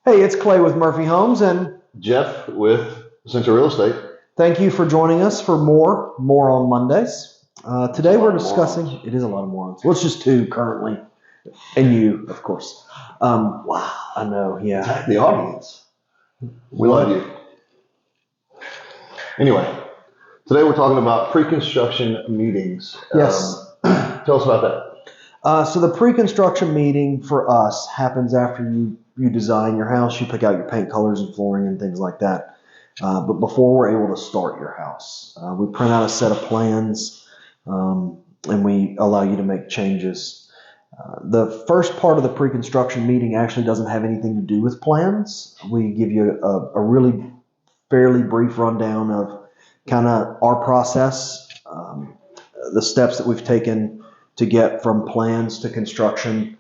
Hey, it's Clay with Murphy Homes, and Jeff with Central Real Estate. thank you for joining us for more on Mondays. Today we're discussing. Morons. It is a lot of morons. Well, it's just two currently, and you, of course. Wow. I know. Yeah. Attack the audience. We love you. Anyway, today we're talking about pre-construction meetings. Yes. Tell us about that. So the pre-construction meeting for us happens after you design your house. You pick out your paint colors and flooring and things like that. But before we're able to start your house, we print out a set of plans, and we allow you to make changes. The first part of the pre-construction meeting actually doesn't have anything to do with plans. We give you a really fairly brief rundown of kind of our process, the steps that we've taken to get from plans to construction.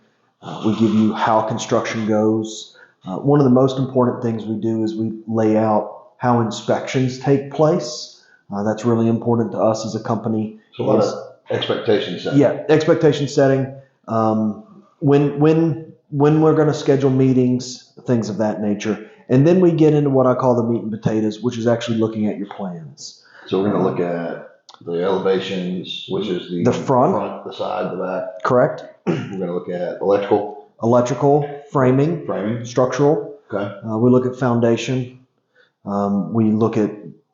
We give you how construction goes. One of the most important things we do is we lay out how inspections take place. That's really important to us as a company. So what is expectation setting? Yeah, expectation setting. When we're going to schedule meetings, things of that nature. And then we get into what I call the meat and potatoes, which is actually looking at your plans. So we're going to look at the elevations, which is the front, the side, the back. Correct. We're going to look at electrical, framing, structural. Okay. We look at foundation. We look at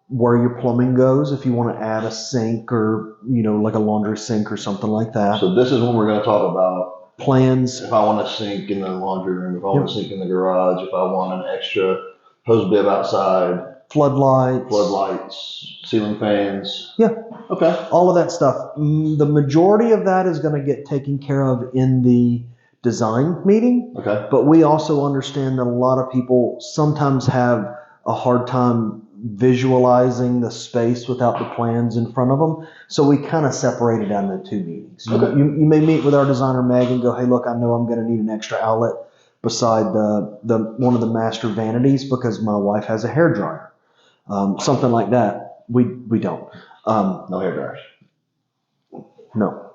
where your plumbing goes, if you want to add a sink or, like a laundry sink or something like that. So this is when we're going to talk about plans. If I want a sink in the laundry room, if I want a sink in the garage, if I want an extra hose bib outside, floodlights, ceiling fans. Yeah. Okay. All of that stuff. The majority of that is going to get taken care of in the design meeting. Okay. But we also understand that a lot of people sometimes have a hard time visualizing the space without the plans in front of them. So we kind of separate it down into two meetings. Okay. You may meet with our designer, Meg, and go, hey, look, I know I'm going to need an extra outlet beside the one of the master vanities because my wife has a hair dryer. Something like that. We don't. No hair dryers. No.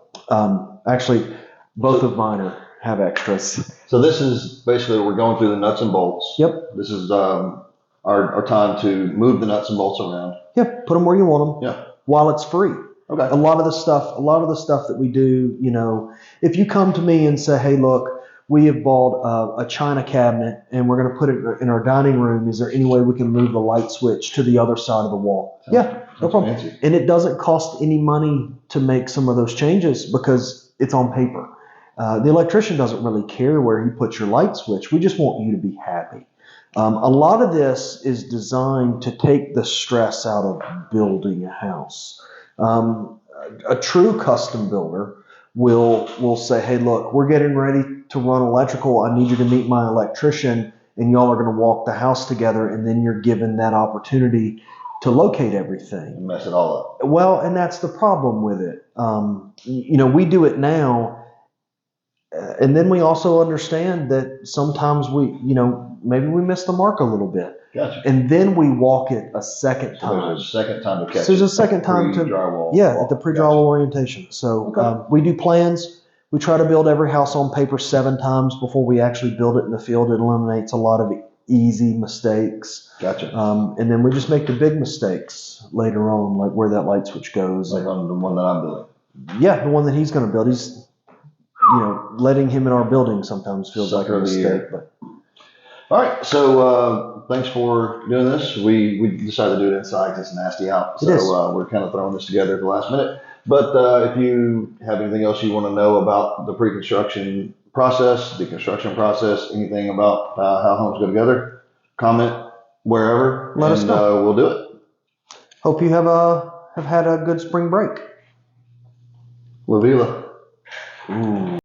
Actually, both of mine have extras. So this is basically we're going through the nuts and bolts. Yep. This is our time to move the nuts and bolts around. Yep. Put them where you want them. Yeah. While it's free. Okay. A lot of the stuff that we do, if you come to me and say, hey, look, we have bought a china cabinet and we're going to put it in our dining room. Is there any way we can move the light switch to the other side of the wall? Yeah, no problem. Fancy. And it doesn't cost any money to make some of those changes because it's on paper. The electrician doesn't really care where he puts your light switch. We just want you to be happy. A lot of this is designed to take the stress out of building a house. A true custom builder will say, hey, look, we're getting ready to run electrical. I need you to meet my electrician, and y'all are going to walk the house together, and then you're given that opportunity to locate everything. And mess it all up. Well, and that's the problem with it. We do it now, and then we also understand that sometimes maybe we miss the mark a little bit. Gotcha. And then we walk it a second time. There's a second time to catch it. So there's a second time at the pre-drywall orientation. So Okay. We do plans. We try to build every house on paper 7 times before we actually build it in the field. It eliminates a lot of easy mistakes. Gotcha. And then we just make the big mistakes later on, like where that light switch goes. Like on the one that I'm building. Yeah, the one that he's going to build. He's, letting him in our building sometimes feels like a mistake. But all right, so thanks for doing this. We decided to do it inside because it's nasty out, so we're kind of throwing this together at the last minute. But if you have anything else you want to know about the pre-construction process, the construction process, anything about how homes go together, comment wherever, let us know. We'll do it. Hope you have had a good spring break. La Vila. Ooh.